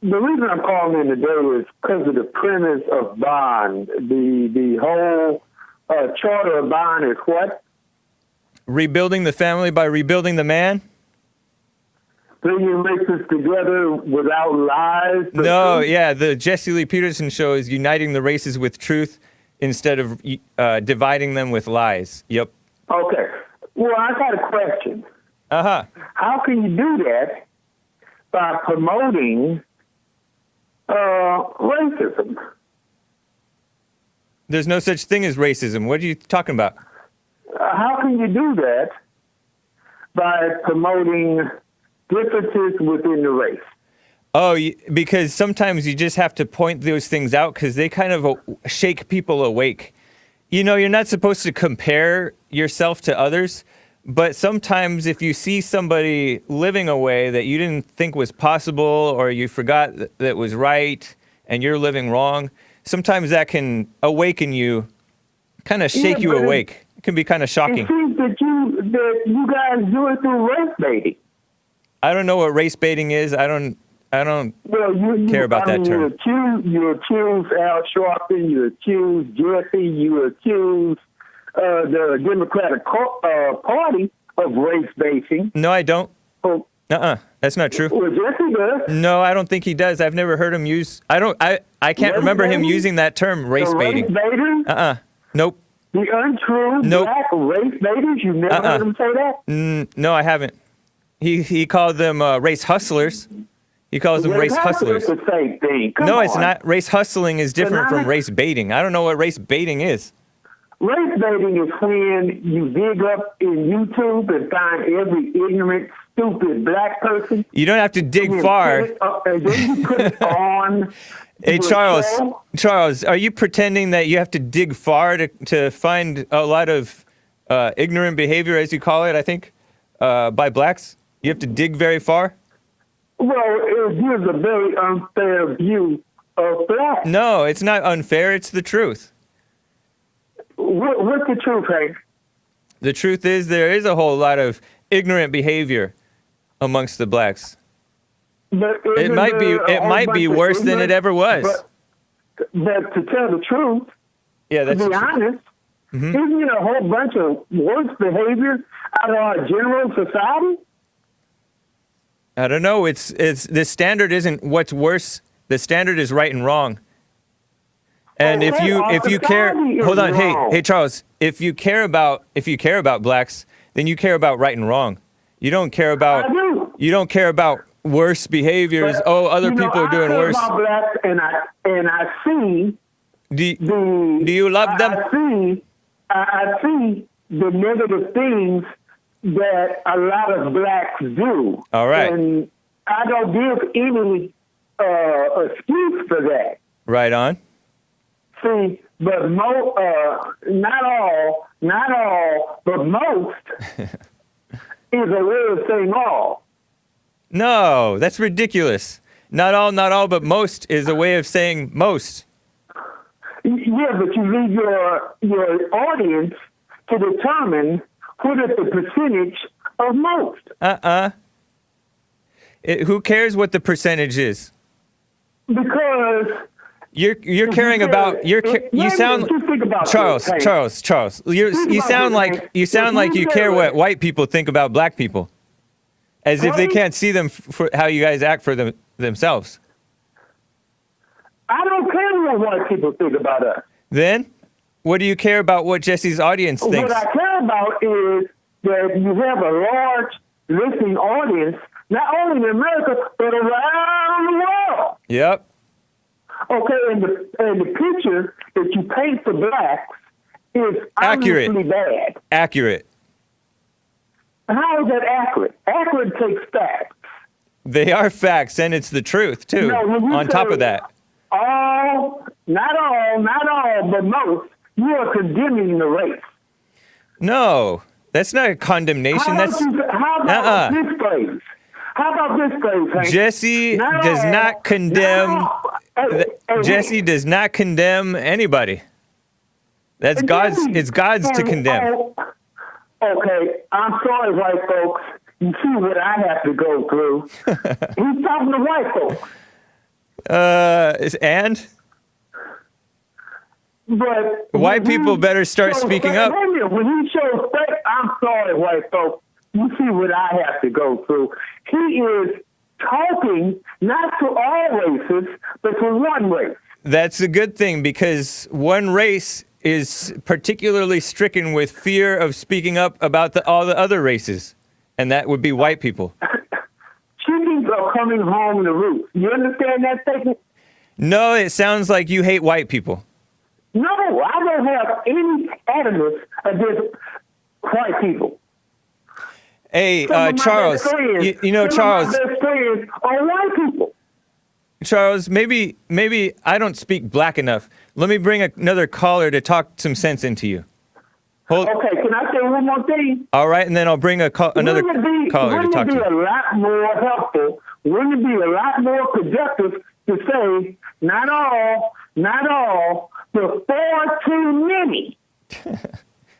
reason I'm calling in today is because of the premise of bond. The whole charter of bond is what? Rebuilding the family by rebuilding the man? Bringing races together without lies? No, the Jesse Lee Peterson show is uniting the races with truth instead of dividing them with lies. Yep. Okay. Well, I got a question. Uh-huh. How can you do that by promoting racism? There's no such thing as racism. What are you talking about? How can you do that by promoting differences within the race? Oh, because sometimes you just have to point those things out because they kind of shake people awake. You know, you're not supposed to compare yourself to others, but sometimes if you see somebody living a way that you didn't think was possible or you forgot that was right and you're living wrong, sometimes that can awaken you, kind of shake you awake. It can be kind of shocking. It seems that you guys do it through race baiting. I don't know what race baiting is. I don't care about that term. You accuse Al Sharpton, you accuse Jesse, you accuse the Democratic Party of race baiting. No, I don't. Oh, that's not true. well, Jesse does. No, I don't think he does. I've never heard him use. I can't remember him using that term, race baiting. Race baiters? Nope. The untrue black race baiters? You never heard him say that? No, I haven't. He called them race hustlers. He calls them race hustlers. It's the same thing. No, it's not. Race hustling is different from race baiting. I don't know what race baiting is. Race baiting is when you dig up in YouTube and find every ignorant, stupid black person. You don't have to dig far. And then you put it on. Hey, Charles, are you pretending that you have to dig far to find a lot of ignorant behavior, as you call it, I think, by blacks? You have to dig very far? Well, it gives a very unfair view of blacks. No, it's not unfair. It's the truth. What's the truth, Hank? The truth is there is a whole lot of ignorant behavior amongst the blacks. But it might be worse than it ever was. But to tell the truth, to be honest, isn't it a whole bunch of worse behavior out of our general society? I don't know. It's the standard isn't what's worse. The standard is right and wrong. And if you care, hold on, hey Charles, if you care about blacks, then you care about right and wrong. You don't care about worse behaviors. But, other people are doing worse. About blacks and I see. Do you love them? I see the negative things that a lot of blacks do. All right. And I don't give any excuse for that. Right on. See, but not all, but most is a way of saying all. No, that's ridiculous. Not all, but most is a way of saying most. Yeah, but you leave your audience to determine what is the percentage of most. Who cares what the percentage is? Because you're caring about you sound Charles. You sound like you care what white people think about black people, as if they can't see them for how you guys act for themselves. I don't care what white people think about us. Then, what do you care about what Jesse's audience thinks? What I care about is that you have a large listening audience, not only in America, but around the world. Yep. Okay, and the picture that you paint for blacks is obviously bad. Accurate. How is that accurate? Accurate takes facts. They are facts, and it's the truth, too, on top of that. Not all, but most, you are condemning the race. No, that's not a condemnation. How about this phrase? How about this phrase, Hank? Jesse does not condemn. Jesse does not condemn anybody. That's God's. It's God's to condemn. Okay, I'm sorry, white folks. You see what I have to go through. He's talking to white folks. And? But white people better start speaking up. When he shows faith, I'm sorry, white folks. You see what I have to go through. He is talking not to all races, but to one race. That's a good thing, because one race is particularly stricken with fear of speaking up about all the other races, and that would be white people. Chickens are coming home to roost. You understand that statement? No, it sounds like you hate white people. No, I don't have any animus against white people. Hey, Some of my Charles, best friends, you know, some Charles, of my best friends are white people. Charles, maybe I don't speak black enough. Let me bring another caller to talk some sense into you. Hold. Okay, can I say one more thing? All right, and then I'll bring another caller to talk to you. Wouldn't it be a lot more helpful? Wouldn't it be a lot more productive to say, not all, but far too many?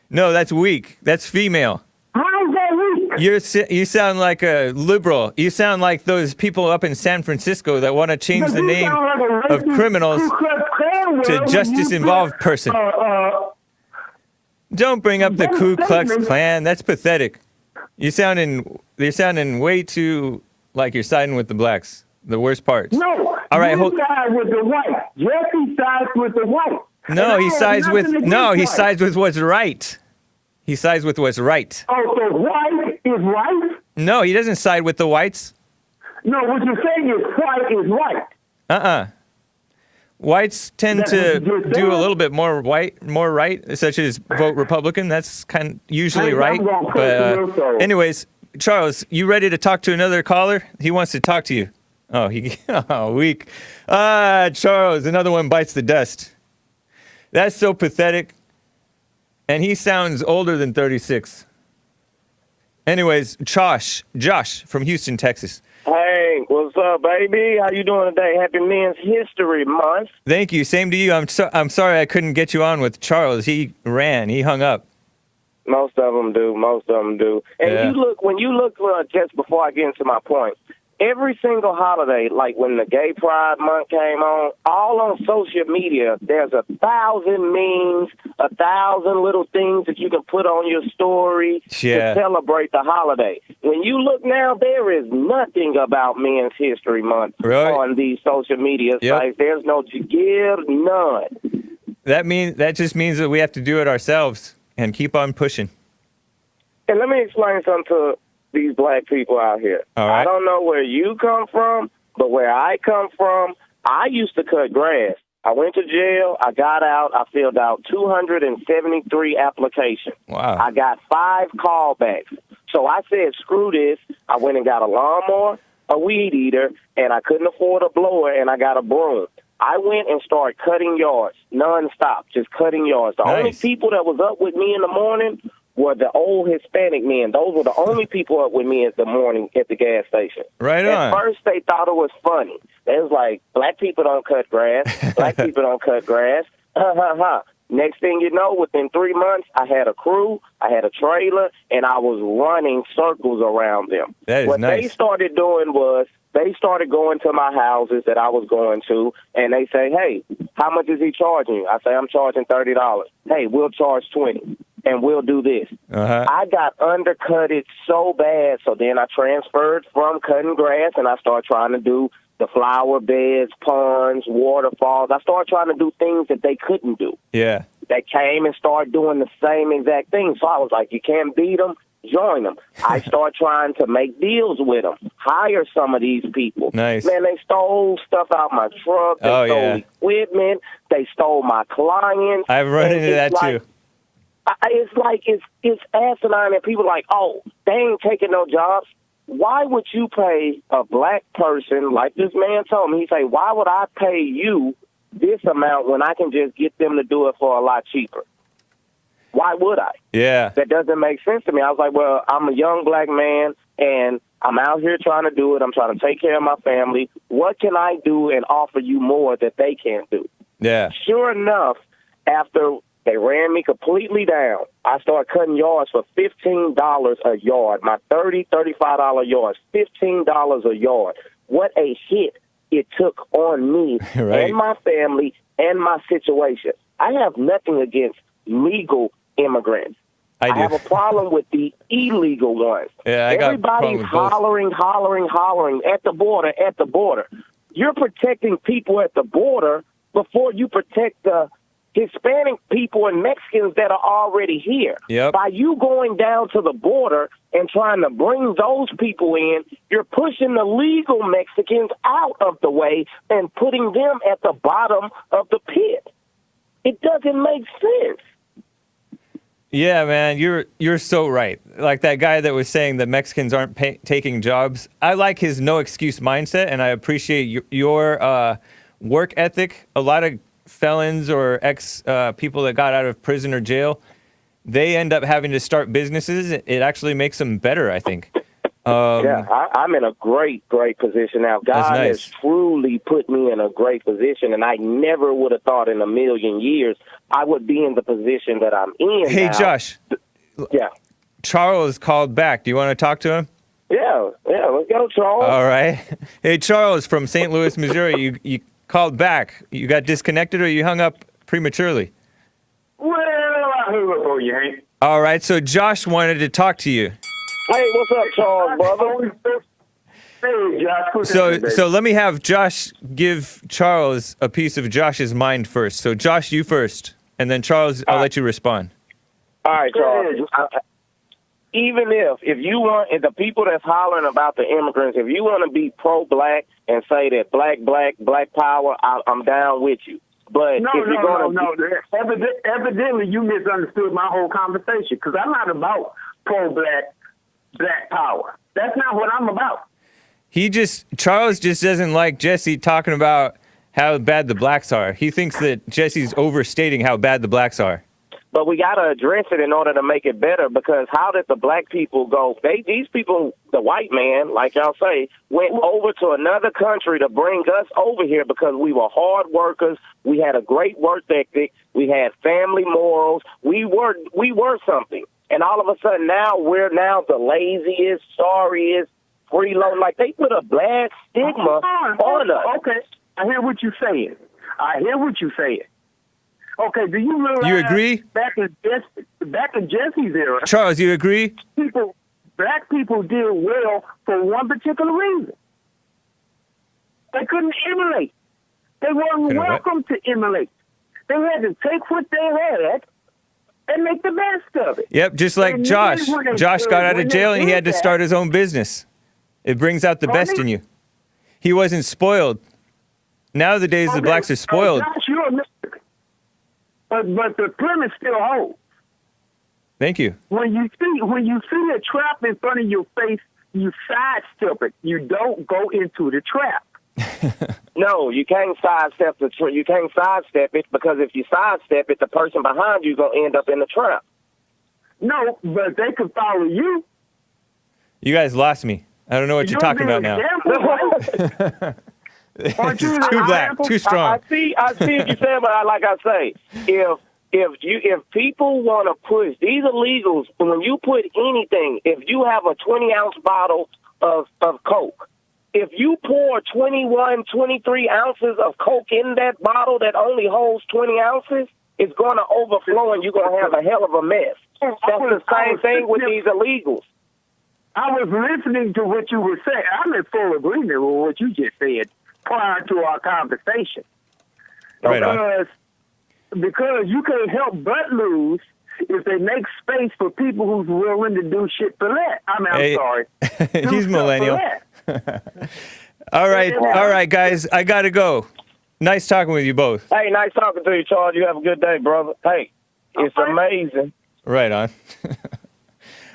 No, that's weak. That's female. How is that weak? You sound like a liberal. You sound like those people up in San Francisco that want to change the name of criminals to justice-involved person. Don't bring up the Ku Klux Klan. That's pathetic. You're sounding way too like you're siding with the blacks. The worst parts. No. All right. You side with the white. Jesse sides with the white. No, he sides with what's right. He sides with what's right. Oh, so white is right? No, he doesn't side with the whites. No, what you're saying is white is right. Whites tend to do a little bit more right, such as vote Republican. That's usually right. But anyways, Charles, you ready to talk to another caller? He wants to talk to you. Weak. Charles, another one bites the dust. That's so pathetic. And he sounds older than 36. Anyways, Josh from Houston, Texas. Hey, what's up, baby? How you doing today? Happy Men's History Month. Thank you. Same to you. I'm sorry I couldn't get you on with Charles. He hung up. Most of them do. And Yeah. when you look just before I get into my point, every single holiday, like when the Gay Pride Month came on, all on social media, there's 1,000 memes, 1,000 little things that you can put on your story to celebrate the holiday. When you look now, there is nothing about Men's History Month on these social media sites. There's no to give, none. That just means that we have to do it ourselves and keep on pushing. And let me explain something to these black people out here. All right. I don't know where you come from, but where I come from, I used to cut grass. I went to jail. I got out. I filled out 273 applications. Wow. I got 5 callbacks. So I said, screw this. I went and got a lawnmower, a weed eater, and I couldn't afford a blower, and I got a broom. I went and started cutting yards nonstop, just cutting yards. The only people that was up with me in the morning were the old Hispanic men. Those were the only people up with me in the morning at the gas station. Right on. At first, they thought it was funny. They was like, black people don't cut grass. Black people don't cut grass. Next thing you know, within 3 months, I had a crew, I had a trailer, and I was running circles around them. That is what nice. they started doing was they started going to my houses that I was going to, and they say, hey, how much is he charging you? I say, I'm charging $30. Hey, we'll charge $20. And we'll do this. I got undercutted so bad, so then I transferred from cutting grass, and I started trying to do the flower beds, ponds, waterfalls. I started trying to do things that they couldn't do. Yeah. They came and started doing the same exact thing. So I was like, you can't beat them, join them. I started trying to make deals with them, hire some of these people. Nice. Man, they stole stuff out my truck. They stole equipment. They stole my clients. I've run into that too. It's asinine, and people are like, oh, they ain't taking no jobs. Why would you pay a black person, like this man told me, he say, why would I pay you this amount when I can just get them to do it for a lot cheaper? Why would I? Yeah. That doesn't make sense to me. I was like, well, I'm a young black man, and I'm out here trying to do it. I'm trying to take care of my family. What can I do and offer you more that they can't do? Yeah. Sure enough, after they ran me completely down, I started cutting yards for $15 a yard. My $35 yards, $15 a yard. What a hit it took on me and my family and my situation. I have nothing against legal immigrants. I have a problem with the illegal ones. Yeah, I got Everybody's hollering at the border. You're protecting people at the border before you protect the Hispanic people and Mexicans that are already here. Yep. By you going down to the border and trying to bring those people in, you're pushing the legal Mexicans out of the way and putting them at the bottom of the pit. It doesn't make sense. Yeah, man, you're so right. Like that guy that was saying that Mexicans aren't taking jobs. I like his no excuse mindset, and I appreciate your work ethic. A lot of felons or ex people that got out of prison or jail, they end up having to start businesses. It actually makes them better, I think. I'm in a great position now. God has truly put me in a great position, and I never would have thought in a million years I would be in the position that I'm in. Hey, now. Josh. Yeah. Charles called back. Do you want to talk to him? Yeah, let's go, Charles. All right. Hey, Charles from St. Louis, Missouri, you called back. You got disconnected or you hung up prematurely? Well, I hung up on you, Hank. All right, so Josh wanted to talk to you. Hey, what's up, Charles, brother? Hey, Josh. So let me have Josh give Charles a piece of Josh's mind first. So Josh, you first, and then Charles, I'll let you respond. All right, Charles. Even if you want, if the people that's hollering about the immigrants, if you want to be pro-black and say that black power, I'm down with you. But no. Evidently, you misunderstood my whole conversation because I'm not about pro-black power. That's not what I'm about. Charles just doesn't like Jesse talking about how bad the blacks are. He thinks that Jesse's overstating how bad the blacks are. But we got to address it in order to make it better, because how did the black people go? These people, the white man, like y'all say, went over to another country to bring us over here because we were hard workers. We had a great work ethic. We had family morals. We were something. And all of a sudden now we're the laziest, sorriest, freeload. Like they put a bad stigma on us. Okay, I hear what you're saying. Okay, do you realize you agree? Back in Jesse's era, Charles, you agree? Black people did well for one particular reason. They couldn't emulate. They weren't welcome to emulate. They had to take what they had and make the best of it. Yep, just like and Josh. Josh got out of jail and he had to start his own business. It brings out the best in you. He wasn't spoiled. Nowadays, the blacks are spoiled. Josh, you're a American. But the premise still holds. Thank you. When you see a trap in front of your face, you sidestep it. You don't go into the trap. No, you can't sidestep you can't sidestep it, because if you sidestep it, the person behind you gonna end up in the trap. No, but they could follow you. You guys lost me. I don't know what you're talking about now. It's too black, too strong. I see what you're saying, but like I say, if people want to push these illegals, when you put anything, if you have a 20-ounce bottle of Coke, if you pour 21, 23 ounces of Coke in that bottle that only holds 20 ounces, it's going to overflow and you're going to have a hell of a mess. That's the same thing with these illegals. I was listening to what you were saying. I'm in full agreement with what you just said prior to our conversation. Right on. Because you can't help but lose if they make space for people who's willing to do shit for that. I'm sorry. He's millennial. All right, guys. I got to go. Nice talking with you both. Hey, nice talking to you, Charles. You have a good day, brother. Hey, it's amazing. Right on.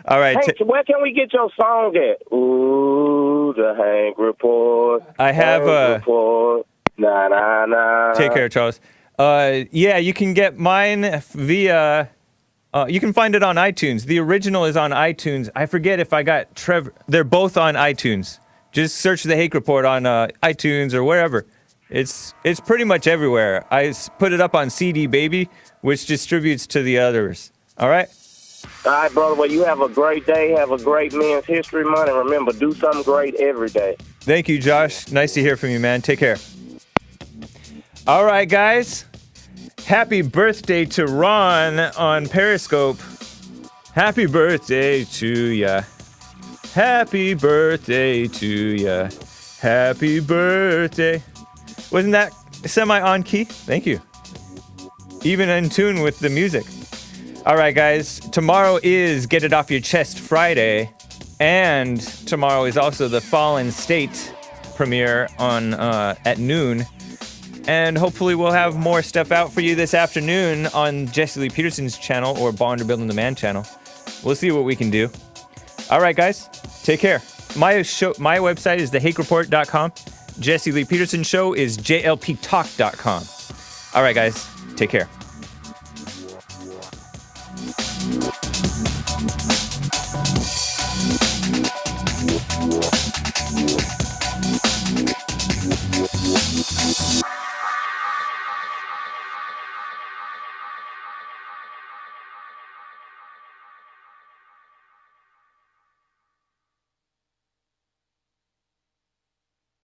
All right. Hey, where can we get your song at? Ooh, the Hank Report. I have Report. Nah, nah, nah. Take care, Charles. Yeah, you can get mine via... you can find it on iTunes. The original is on iTunes. I forget if I got Trevor. They're both on iTunes. Just search the Hake Report on iTunes or wherever. It's pretty much everywhere. I put it up on CD Baby, which distributes to the others. All right? All right, brother. Well, you have a great day. Have a great Men's History Month. And remember, do something great every day. Thank you, Josh. Nice to hear from you, man. Take care. All right, guys. Happy birthday to Ron on Periscope. Happy birthday to ya. Happy birthday to ya. Happy birthday. Wasn't that semi-on key? Thank you. Even in tune with the music. All right, guys. Tomorrow is Get It Off Your Chest Friday. And tomorrow is also the Fallen State premiere on at noon. And hopefully we'll have more stuff out for you this afternoon on Jesse Lee Peterson's channel or Bond or Building the Man channel. We'll see what we can do. All right, guys. Take care. My website is thehakereport.com. Jesse Lee Peterson show is jlptalk.com. All right, guys. Take care.